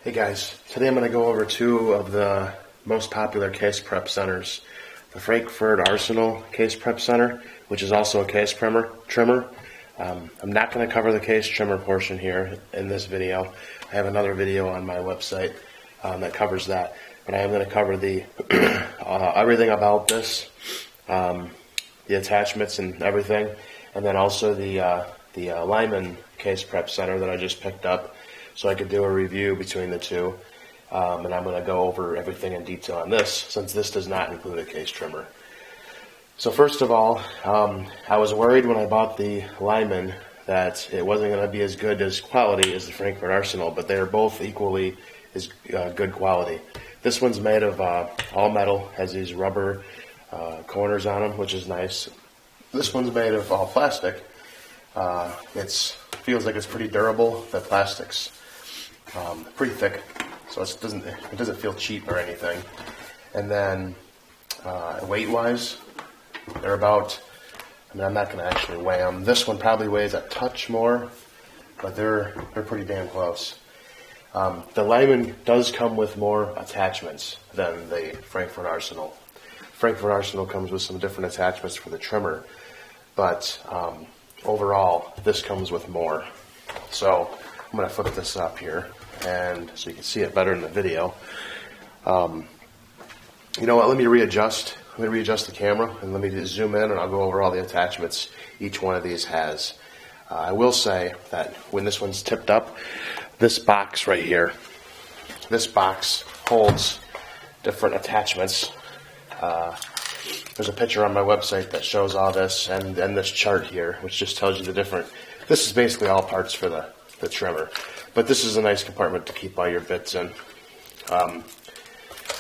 Hey guys, today I'm going to go over two of the most popular case prep centers. The Frankford Arsenal Case Prep Center, which is also a case trimmer. I'm not going to cover the case trimmer portion here in this video. I have another video on my website that covers that. But I am going to cover the everything about this, the attachments and everything, and then also the Lyman Case Prep Center that I just picked up, so I could do a review between the two. And I'm going to go over everything in detail on this, since this does not include a case trimmer. So first of all, I was worried when I bought the Lyman that it wasn't going to be as good as quality as the Frankford Arsenal, but they are both equally as good quality. This one's made of all metal, has these rubber corners on them, which is nice. This one's made of all plastic. It feels like it's pretty durable. The plastic's pretty thick, so it doesn't feel cheap or anything. And then weight-wise, they're about, I'm not going to actually weigh them. This one probably weighs a touch more, but they're pretty damn close. The Lyman does come with more attachments than the Frankford Arsenal. Frankford Arsenal comes with some different attachments for the trimmer, but overall, this comes with more. So I'm going to flip this up here, and so you can see it better in the video. You know what? Let me readjust the camera, and let me just zoom in, and I'll go over all the attachments each one of these has. I will say that when this one's tipped up, this box right here, this box holds different attachments. There's a picture on my website that shows all this, and this chart here, which just tells you the different. This is basically all parts for the trimmer, but this is a nice compartment to keep all your bits in.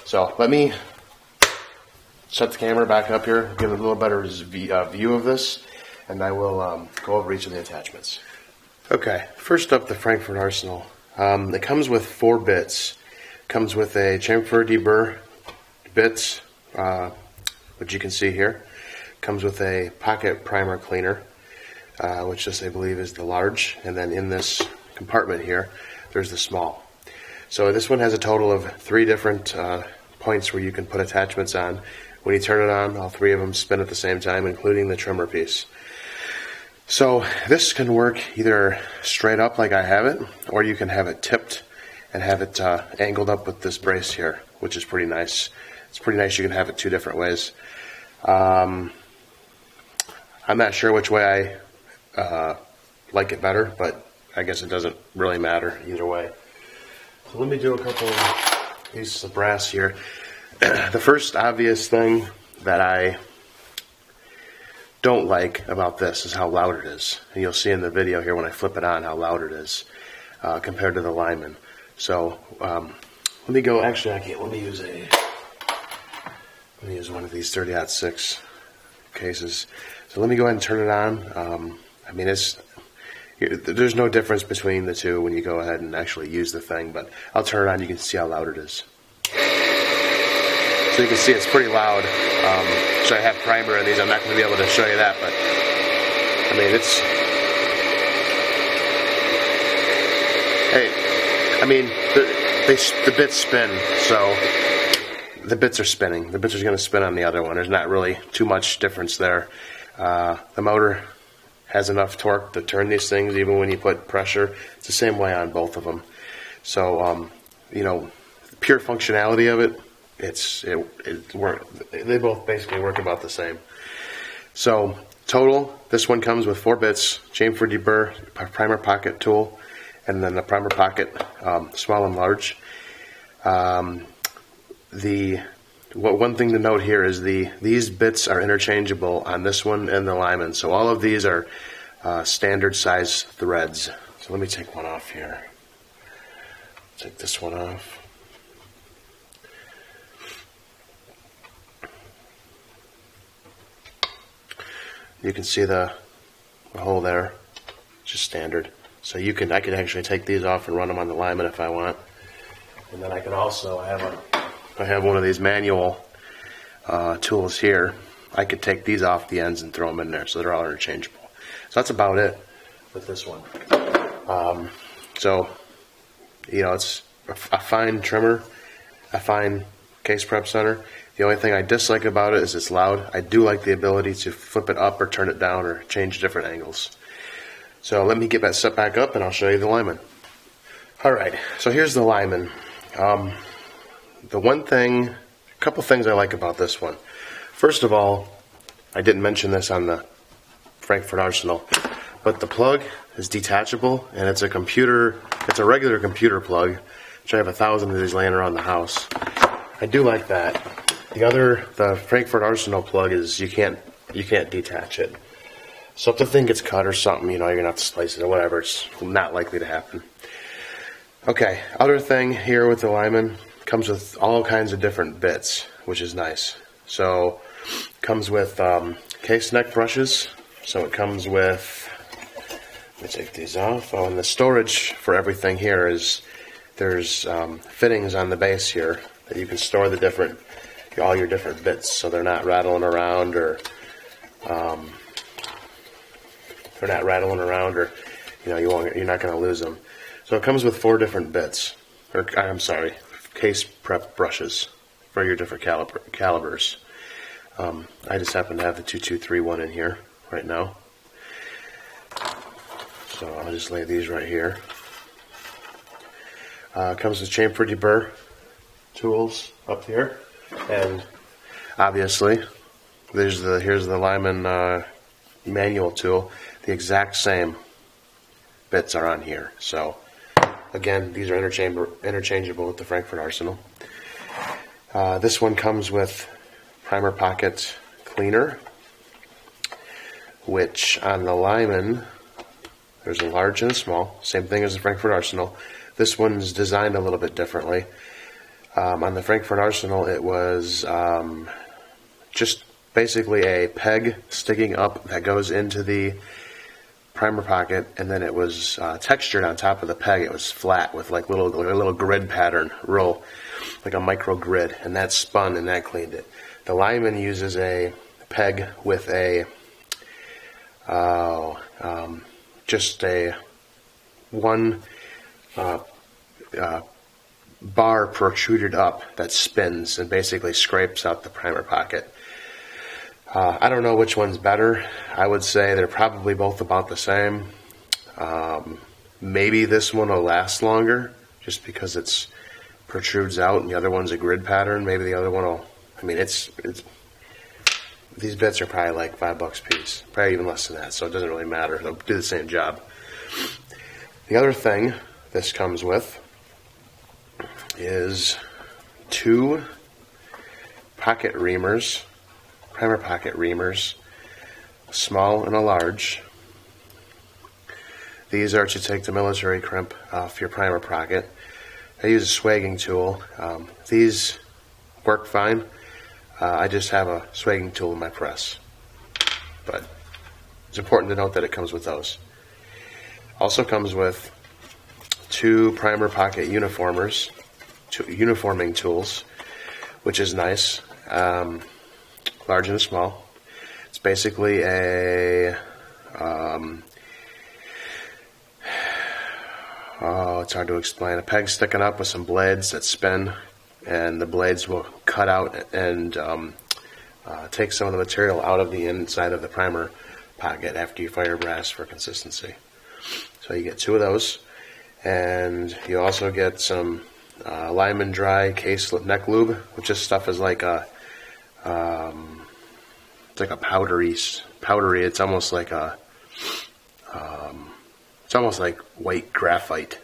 So let me set the camera back up here, give it a little better view of this, and I will go over each of the attachments. Okay, first up, the Frankford Arsenal. It comes with 4 bits. Comes with a chamfer deburr bits, which you can see here. Comes with a pocket primer cleaner, which this I believe is the large, and then in this compartment here, there's the small. So this one has a total of 3 different points where you can put attachments on. When you turn it on, all 3 of them spin at the same time, including the trimmer piece. So this can work either straight up like I have it, or you can have it tipped and have it angled up with this brace here, which is pretty nice. It's pretty nice you can have it 2 different ways. I'm not sure which way I like it better, but I guess it doesn't really matter either way. So let me do a couple of pieces of brass here. The first obvious thing that I don't like about this is how loud it is. And you'll see in the video here when I flip it on how loud it is compared to the Lyman. So let me go, actually I can't, let me use one of these 30-06 cases. So let me go ahead and turn it on. I mean, there's no difference between the two when you go ahead and actually use the thing, but I'll turn it on, you can see how loud it is. So you can see it's pretty loud. So I have primer in these. I'm not going to be able to show you that, but I mean the bits spin, so the bits are spinning. The bits are going to spin on the other one. There's not really too much difference there. The motor has enough torque to turn these things even when you put pressure. It's the same way on both of them. So you know, pure functionality of it. They both basically work about the same. So total, this one comes with 4 bits, chamfer deburr, primer pocket tool, and then the primer pocket, small and large. One thing to note here is these bits are interchangeable on this one and the Lyman. So all of these are standard size threads. So let me take one off here. Take this one off. You can see the hole there, just standard. So I could actually take these off and run them on the Lyman if I want. And then I can also I have one of these manual tools here. I could take these off the ends and throw them in there, so they're all interchangeable. So that's about it with this one. So, you know, it's a fine trimmer, a fine case prep center. The only thing I dislike about it is it's loud. I do like the ability to flip it up or turn it down or change different angles. So let me get that set back up and I'll show you the Lyman. Alright, so here's the Lyman. The one thing, a couple things I like about this one. First of all, I didn't mention this on the Frankford Arsenal, but the plug is detachable and it's a regular computer plug, which I have 1,000 of these laying around the house. I do like that. The Frankford Arsenal plug is you can't detach it. So if the thing gets cut or something, you're gonna have to slice it or whatever. It's not likely to happen. Okay, other thing here with the Lyman, comes with all kinds of different bits, which is nice. So comes with case neck brushes. So it comes with, let me take these off. Oh, and the storage for everything here is there's fittings on the base here that you can store all your different bits, so they're not rattling around or you're not going to lose them. So it comes with 4 different bits, case prep brushes for your different calibers. I just happen to have the 2231 in here right now, so I'll just lay these right here. It comes with chamfer deburr tools up here, and obviously here's the Lyman manual tool. The exact same bits are on here. So again, these are interchangeable with the Frankford Arsenal. This one comes with primer pocket cleaner, which on the Lyman there's a large and a small, same thing as the Frankford Arsenal. This one's designed a little bit differently. On the Frankford Arsenal, it was just basically a peg sticking up that goes into the primer pocket, and then it was textured on top of the peg. It was flat with like a little grid pattern, like a micro grid, and that spun and that cleaned it. The Lyman uses a peg with just a one bar protruded up that spins and basically scrapes out the primer pocket. I don't know which one's better. I would say they're probably both about the same. Maybe this one will last longer just because it protrudes out and the other one's a grid pattern. Maybe the other one will, these bits are probably like $5 a piece, probably even less than that, so it doesn't really matter. They'll do the same job. The other thing this comes with is 2 pocket reamers, primer pocket reamers, a small and a large. These are to take the military crimp off your primer pocket. I use a swagging tool. These work fine. I just have a swagging tool in my press. But it's important to note that it comes with those. Also comes with 2 primer pocket uniformers, 2 uniforming tools, which is nice. Large and a small. It's basically it's hard to explain. A peg sticking up with some blades that spin, and the blades will cut out and take some of the material out of the inside of the primer pocket after you fire brass for consistency. So you get 2 of those, and you also get some Lyman Dry case neck lube, which this stuff is like it's like a powdery. It's almost like white graphite,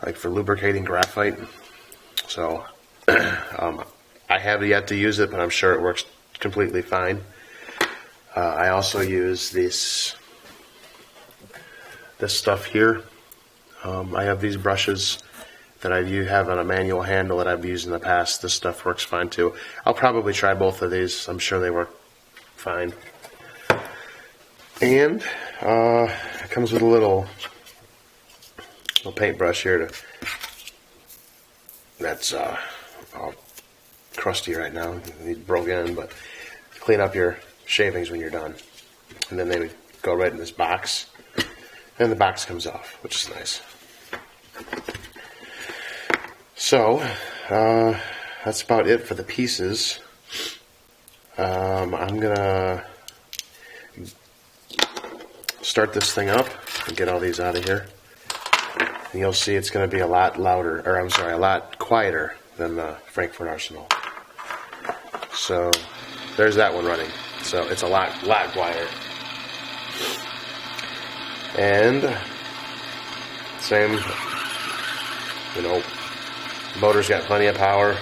like for lubricating graphite. So I have yet to use it, but I'm sure it works completely fine. I also use this stuff here. I have these brushes that I have on a manual handle that I've used in the past. This stuff works fine too. I'll probably try both of these. I'm sure they work fine. And it comes with a little paintbrush here that's all crusty right now. It broke in, but clean up your shavings when you're done. And then they would go right in this box, and the box comes off, which is nice. So, that's about it for the pieces. I'm gonna start this thing up and get all these out of here. And you'll see it's going to be a lot louder, or I'm sorry, a lot quieter than the Frankford Arsenal. So there's that one running. So it's a lot quieter. And same, motor's got plenty of power.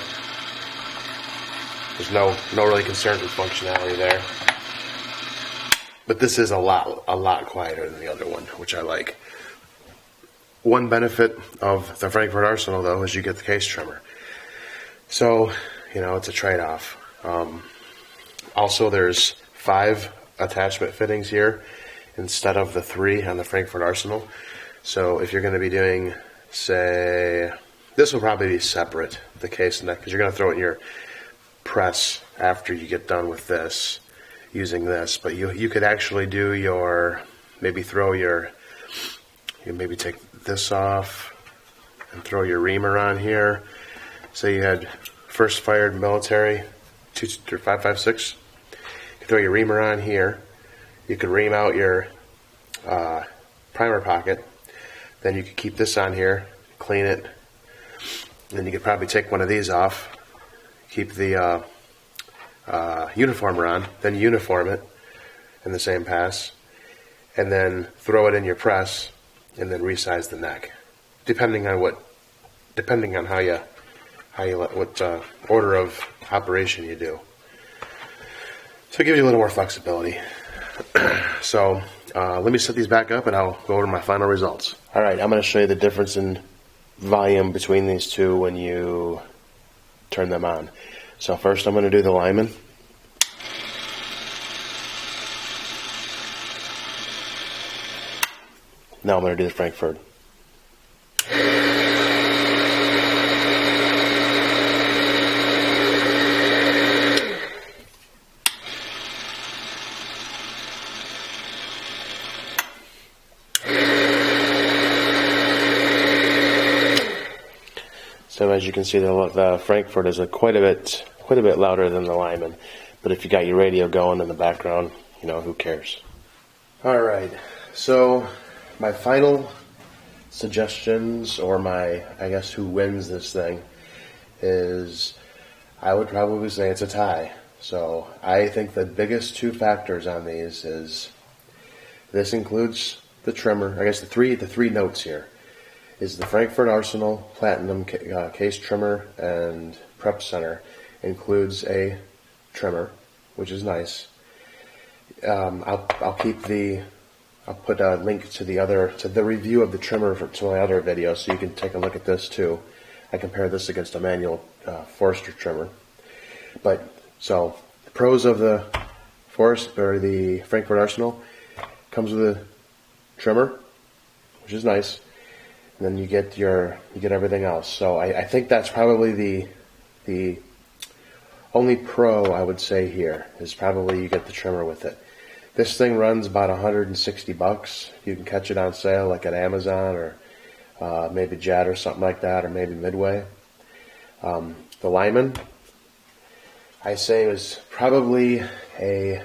There's no really concern with functionality there. But this is a lot quieter than the other one, which I like. One benefit of the Frankford Arsenal, though, is you get the case trimmer. So, it's a trade-off. Also, there's 5 attachment fittings here instead of the 3 on the Frankford Arsenal. So if you're going to be doing, say, this will probably be separate, the case neck, because you're going to throw it in your press after you get done with this, using this. But you could actually do maybe take this off and throw your reamer on here. Say you had first fired military 5.56. You throw your reamer on here. You could ream out your primer pocket. Then you could keep this on here, clean it. Then you could probably take one of these off, keep the uniformer on, then uniform it in the same pass, and then throw it in your press, and then resize the neck, depending on what order of operation you do. So it gives you a little more flexibility. So let me set these back up and I'll go over my final results. All right, I'm going to show you the difference in volume between these two when you turn them on. So first I'm going to do the Lyman. Now I'm going to do the Frankford. So as you can see, the Frankfurt is quite a bit louder than the Lyman. But if you got your radio going in the background, who cares? All right. So my final suggestions, or who wins this thing, is I would probably say it's a tie. So I think the biggest 2 factors on these is this includes the trimmer. I guess the three notes here is the Frankfurt Arsenal Platinum case trimmer and prep center includes a trimmer, which is nice. I'll put a link to the review of the trimmer to my other video, so you can take a look at this too. I compare this against a manual Forester trimmer. But so the pros of the the Frankfurt Arsenal comes with a trimmer, which is nice, and then you get everything else. So I think that's probably the only pro I would say here is probably you get the trimmer with it. This thing runs about $160. You can catch it on sale like at Amazon or maybe Jet or something like that, or maybe Midway. The Lyman, I say, is probably a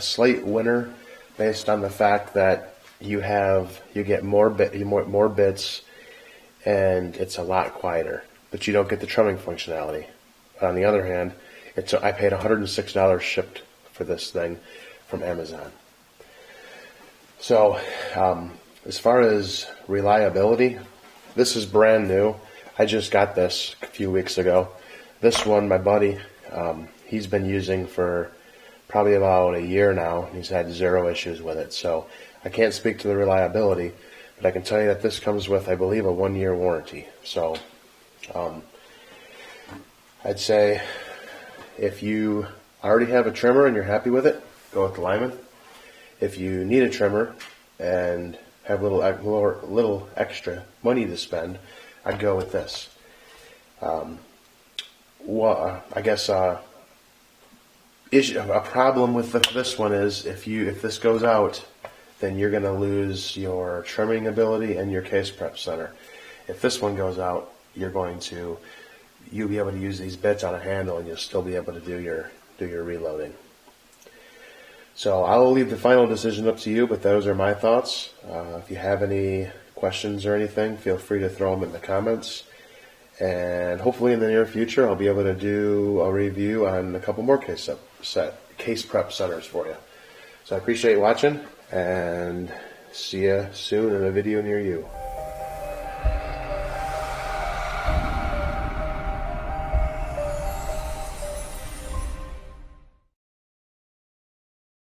slight winner based on the fact that you get more bits and it's a lot quieter, but you don't get the trimming functionality. But on the other hand, I paid $106 shipped for this thing from Amazon. So as far as reliability, this is brand new. I just got this a few weeks ago. This one, my buddy, he's been using for probably about a year now. He's had 0 issues with it. So I can't speak to the reliability, but I can tell you that this comes with, I believe, a 1-year warranty. So I'd say if you already have a trimmer and you're happy with it, go with the Lyman. If you need a trimmer and have a little extra money to spend, I'd go with this. I guess a problem with this one is if this goes out, then you're going to lose your trimming ability and your case prep center. If this one goes out, you'll be able to use these bits on a handle, and you'll still be able to do your reloading. So I will leave the final decision up to you, but those are my thoughts. If you have any questions or anything, feel free to throw them in the comments. And hopefully in the near future, I'll be able to do a review on a couple more case prep centers for you. So I appreciate you watching, and see you soon in a video near you.